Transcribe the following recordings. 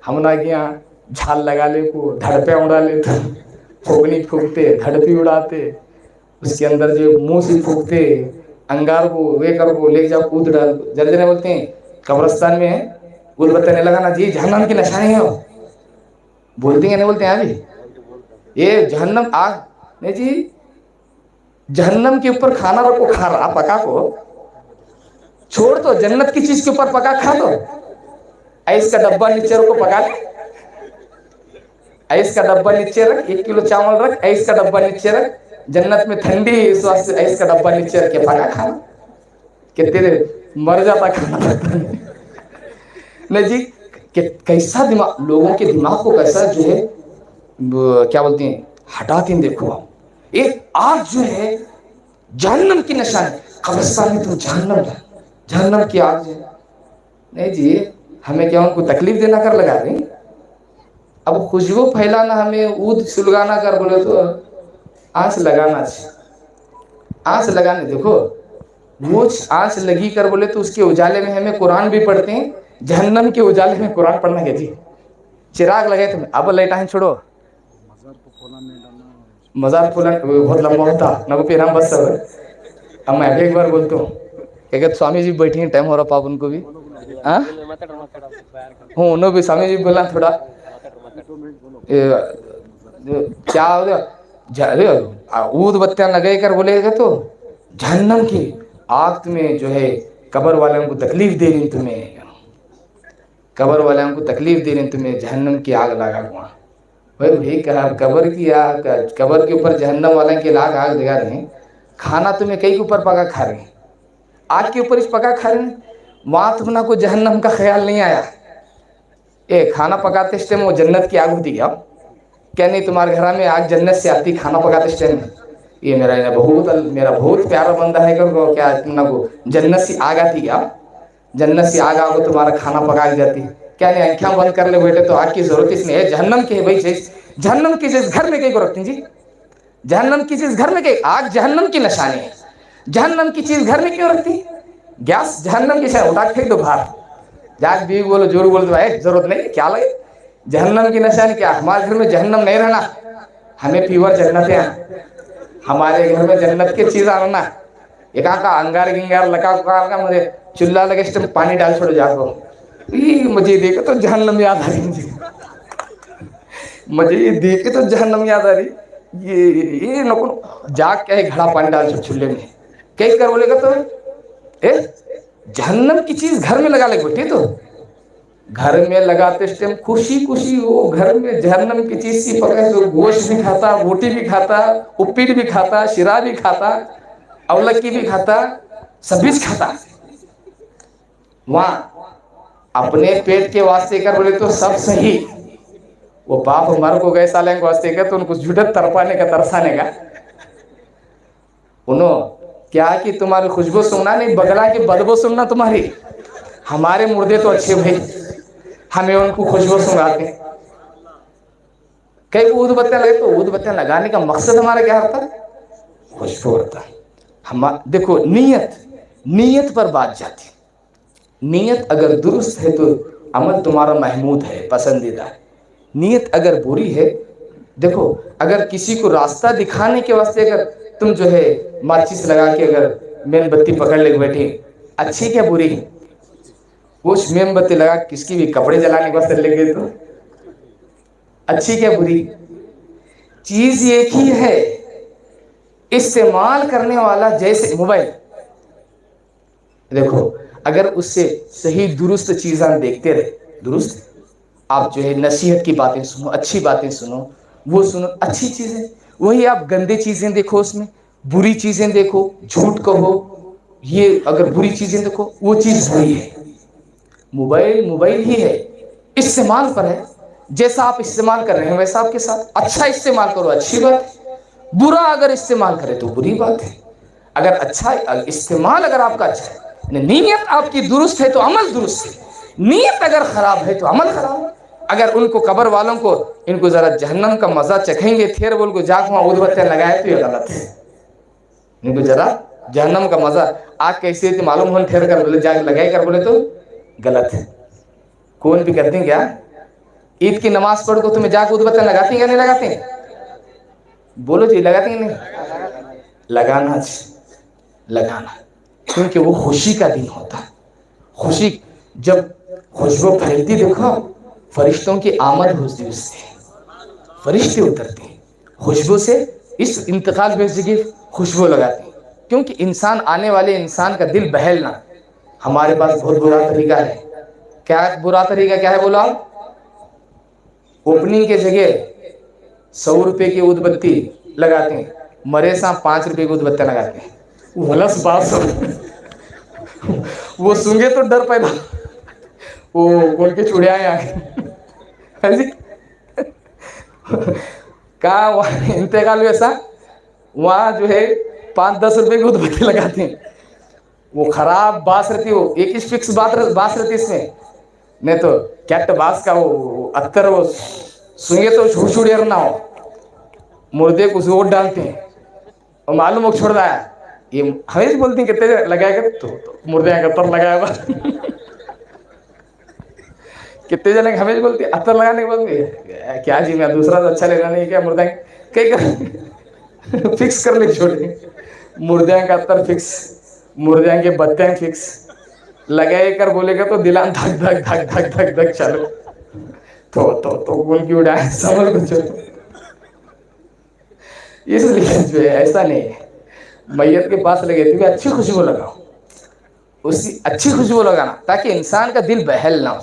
हम ना कि यहाँ झाल लगा ले को धड़ पे उड़ा ले तो फूकनी फूकते धड़ उड़ाते, उसके अंदर जो मुंह से फूकते, अंगार को वे कर को ले जाओ कूद डाल। जरा जरा बोलते हैं कब्रस्तान में है गुल बताने लगा ना जी जहन्नम की निशानी हो, बोलते हैं नहीं बोलते हैं अभी ये जहन्नम आग नहीं जी, जहन्नम के ऊपर खाना रखो खा रहा पका को छोड़ दो, जन्नत की चीज के ऊपर पका खा दो। ऐस का डब्बा नीचे रखो पका ले, ऐस का डब्बा नीचे रख, 1 किलो चावल रख, ऐस का डब्बा नीचे रख, जन्नत में ठंडी इस वास्ते ऐस का डब्बा नीचे रख के पका खाना कि तेरे मर जाता खाना नहीं जी। कि कैसा दिमाग, लोगों के दिमाग को कैसा जो है क्या बोलते हैं हटाते हैं। देखो आप एक आग जो है जहन्नम की निशानी, कब्रिस्तान में तो जहन्नम की आग है। नहीं जी हमें क्या उनको तकलीफ देना कर लगा रहे हैं। अब खुशबू फैलाना हमें ऊद सुलगाना कर बोले तो आंच लगाना चाहिए, आंच लगाने देखो वो आंच लगी कर बोले तो उसके उजाले में हमें कुरान भी पढ़ते हैं, जहन्नम के उजाले में कुरान पढ़ना है जी। चिराग लगे तुम्हें अब लाइट है छोड़ो, मजार फूला बहुत लंबा होता ना को फिर हम बस सब। अब मैं एक बार बोलता हूँ क्या स्वामी जी बैठे हैं टाइम हो रहा पाप उनको भी हूँ उन्होंने भी स्वामी जी बोला थोड़ा क्या ऊद बत्तियां लगे कर बोलेगा तो जहन्नम की आग तुम्हें जो है कब्र वालों को तकलीफ दे रही, तुम्हें कब्र वालों को तकलीफ दे रही, तुम्हें जहन्नम की आग लगा वहाँ। भाई कहा कब्र की आग, कब्र के ऊपर जहन्नम वाले की आग आग लगा रहे हैं, खाना तुम्हें कई के ऊपर पका खा रहे हैं, आग के ऊपर इस पका खा रहे हैं, वहाँ तुमना को जहन्नम का ख्याल नहीं आया। ए खाना पकाते इस टाइम वो जन्नत की आग होती क्या? क्या नहीं तुम्हारे घर में आग जन्नत से आती खाना पकाते इस टाइम? ये मेरा बहुत प्यारा बंदा है कर क्या तुमना को जन्नत से आग आती क्या? जन्नत से आग आओ तुम्हारा खाना पका जाती क्या? नहीं आंखें बंद कर ले बेटे तो आग की जरूरत इसलिए है, जहन्नम की है भाई चीज, जहन्नम की चीज घर में कहीं को रखती जी, जहन्नम की चीज घर में कहीं, आग जहन्नम की निशानी है, जहन्नम की चीज घर में क्यों रखती? गैस जहन्नम की शायद उठा फेंक दो बाहर, जाग भी बोलो जोर बोलो तो भाई जरूरत नहीं क्या लगे, जहन्नम की निशानी क्या? हमारे घर में जहन्नम नहीं रहना, हमें प्योर जन्नत है, हमारे घर में जन्नत की चीज आना। एक का अंगार गिंगार लगा का मुझे चूल्हा लगे इस पानी डाल छोड़ो जाको, मुझे देखे तो जहन्नम याद आ रही, मुझे ये देखे तो जहन्नम याद आ रही, ये नको जाग क्या है घड़ा पानी डाल छोड़ चूल्हे में कई कर बोलेगा तो जहन्नम की चीज घर में लगा ले बेटे, तो घर में लगाते इस टाइम खुशी खुशी वो घर में जहन्नम की चीज सी पका तो गोश्त भी खाता, रोटी भी खाता, उपीट भी खाता, शिरा भी खाता, अवलक्की भी खाता, सभी खाता। वहाँ अपने पेट के वास्ते कर बोले तो सब सही, वो बाप मर को गए साले के वास्ते का तो उनको झूठा तरपाने का तरसाने का उन्होंने क्या कि तुम्हारी खुशबू सुनना नहीं बगला की बदबू सुनना तुम्हारी, हमारे मुर्दे तो अच्छे भाई हमें उनको खुशबू सुनाते। कई ऊद बत्तियां लगे तो ऊद बत्तियां लगाने का मकसद हमारा क्या होता है? खुशबू होता है। हम देखो नीयत पर बात जाती, नीयत अगर दुरुस्त है तो अमल तुम्हारा महमूद है, पसंदीदा है। नीयत अगर बुरी है, देखो अगर किसी को रास्ता दिखाने के वास्ते अगर तुम जो है माचिस लगा के अगर मेणबत्ती पकड़ ले बैठे, अच्छी क्या बुरी? वो मेणबत्ती लगा किसकी भी कपड़े जलाने के वास्ते ले गए तो अच्छी क्या बुरी? चीज एक ही है, इस्तेमाल करने वाला जैसे मोबाइल देखो अगर उससे सही दुरुस्त चीज़ें देखते रहे, दुरुस्त आप जो है नसीहत की बातें सुनो, अच्छी बातें सुनो, वो सुनो अच्छी चीज़ें, वही आप गंदे चीज़ें देखो, उसमें बुरी चीज़ें देखो, झूठ कहो, ये अगर बुरी चीज़ें देखो वो चीज़ बुरी है। मोबाइल ही है, इस्तेमाल पर है, जैसा आप इस्तेमाल कर रहे हैं वैसा आपके साथ। अच्छा इस्तेमाल करो अच्छी बात, बुरा अगर इस्तेमाल करे तो बुरी बात है। अगर अच्छा इस्तेमाल अगर आपका अच्छा है, नीयत आपकी दुरुस्त है तो अमल दुरुस्त है, नीयत अगर खराब है तो अमल खराब है। अगर उनको कब्र वालों को इनको जरा जहन्नम का मजा चखेंगे फिर बोल को जाग वहां उदबत्तियां लगाए तो ये गलत है। इनको जरा जहन्नम का मजा आग कैसे थी मालूम हो ठहर कर बोले जाग लगाए कर बोले तो गलत है। कौन भी करते हैं क्या عید کی نماز پڑھ کو تمہیں جا کے ادبتیں لگاتی ہیں یا نہیں لگاتی ہیں؟ بولو جی، لگاتی ہیں نہیں؟ لگانا لگانا، کیونکہ وہ خوشی کا دن ہوتا ہے۔ خوشی جب خوشبو پھیلتی دیکھو، فرشتوں کی آمد ہوتی اس سے، فرشتے اترتے ہیں خوشبو سے، اس انتقال پہ کی خوشبو لگاتے ہیں، کیونکہ انسان آنے والے انسان کا دل بہلنا۔ ہمارے پاس بہت برا طریقہ ہے۔ کیا برا طریقہ کیا ہے بولو آپ؟ اوپننگ کے جگہ 100 روپے کی ادھ بتی لگاتے ہیں، مرے سا 5 روپے کی ادھ بتیاں لگاتے ہیں۔ ولس بات وہ سنگے تو ڈر پیدا، وہ کون کے چڑیا آئے کہاں وہاں انتقال ویسا، وہاں جو ہے 5-10 روپے کی ادھ بتی لگاتے ہیں۔ وہ خراب باس رہتی، وہ ایک ہی فکس باس رہتی اس میں، نہیں تو کیٹ باس کا وہ اتر وہ سنگے تو چھوڑیا نہ ہو، مردے کو ووٹ ڈالتے ہیں اور معلوم ہو چھوڑ رہا ہے۔ یہ ہمیشہ بولتی ہیں کتنے لگائے گا تو مردے کا اتر لگایا گا کتنے جنے ہمیشہ بولتی ہیں اتر لگانے کے بعد کیا جی میں دوسرا تو اچھا لینا نہیں، کیا مردے کئی کر فکس کر لے چھوڑے، مردے کا اتر فکس، مردے کے بتیں فکس لگائے کر بولے گا تو دلان دھک دھک دھک دھک دھک دھک چالو تو ان کی اڑائے سمجھ کو چلو۔ اس لیے جو ہے ایسا نہیں ہے، میت کے پاس لگے تو اچھی خوشبو لگاؤ، اسی اچھی خوشبو لگانا تاکہ انسان کا دل بہل نہ ہو،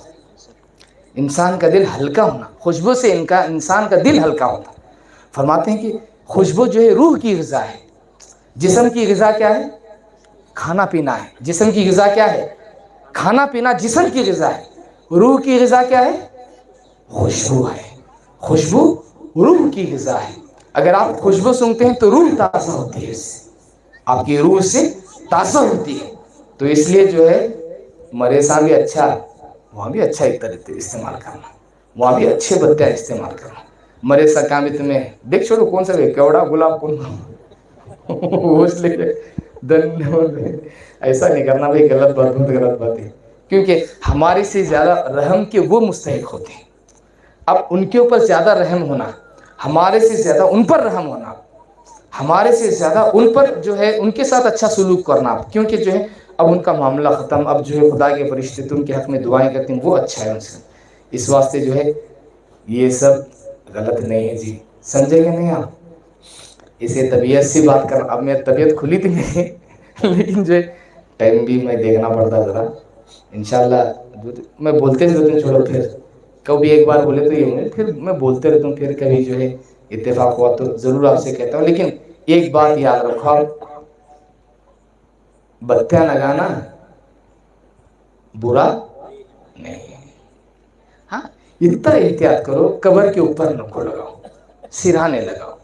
انسان کا دل ہلکا ہونا، خوشبو سے انسان کا دل ہلکا ہوتا۔ فرماتے ہیں کہ خوشبو جو ہے روح کی غذا ہے۔ جسم کی غذا کیا ہے؟ کھانا پینا ہے۔ جسم کی غذا کیا ہے؟ کھانا پینا جسم کی غذا ہے۔ روح کی غذا کیا ہے؟ خوشبو ہے۔ خوشبو روح کی غذا ہے۔ اگر آپ خوشبو سونگتے ہیں تو روح تازہ ہوتی ہے، اس سے آپ کی روح سے تازہ ہوتی ہے۔ تو اس لیے جو ہے مرے سا بھی اچھا، وہاں بھی اچھا ایک طریقے استعمال کرنا، وہاں بھی اچھے بتیاں استعمال کرنا۔ مرے سا کام بھی تمہیں دیکھ چھوڑو کون سا بھی کیوڑا گلاب کون اس لیے ایسا نہیں کرنا بھائی، غلط بات ہو تو غلط بات ہے، کیونکہ ہمارے سے زیادہ رحم کے وہ مستحق ہوتے ہیں۔ اب ان کے اوپر زیادہ رحم ہونا، ہمارے سے زیادہ ان پر رحم ہونا، ہمارے سے زیادہ ان پر جو ہے ان کے ساتھ اچھا سلوک کرنا، کیونکہ جو ہے اب ان کا معاملہ ختم، اب جو ہے خدا کے فرشتے تو ان کے حق میں دعائیں کرتے ہیں، وہ اچھا ہے ان سے۔ اس واسطے جو ہے یہ سب غلط نہیں ہے جی، سمجھے گا نہیں آپ؟ اسے طبیعت سے بات کرنا، اب میری طبیعت کھلی تھی نہیں لیکن جو ہے ٹائم بھی میں دیکھنا پڑتا ذرا، انشاءاللہ میں بولتے رہتا ہوں، چھوڑو پھر کبھی ایک بار بولے تو یہ پھر میں بولتے رہتا ہوں، پھر کبھی جو ہے اتفاق ہوا تو ضرور آپ سے کہتا ہوں۔ لیکن ایک بات یاد رکھو، بتیاں لگانا برا نہیں، ہاں اتنا احتیاط کرو، قبر کے اوپر نکو لگاؤ، سرہانے لگاؤ،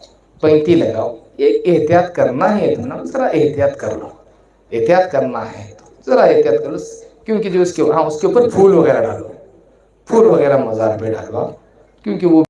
پینتی لگاؤ، یہ احتیاط کرنا ہے تو نا، ذرا احتیاط کر لو، احتیاط کرنا ہے تو ذرا احتیاط کر لو، کیونکہ جو اس کے اوپر پھول وغیرہ ڈالو، پھول وغیرہ مزار پہ ڈالو، کیونکہ وہ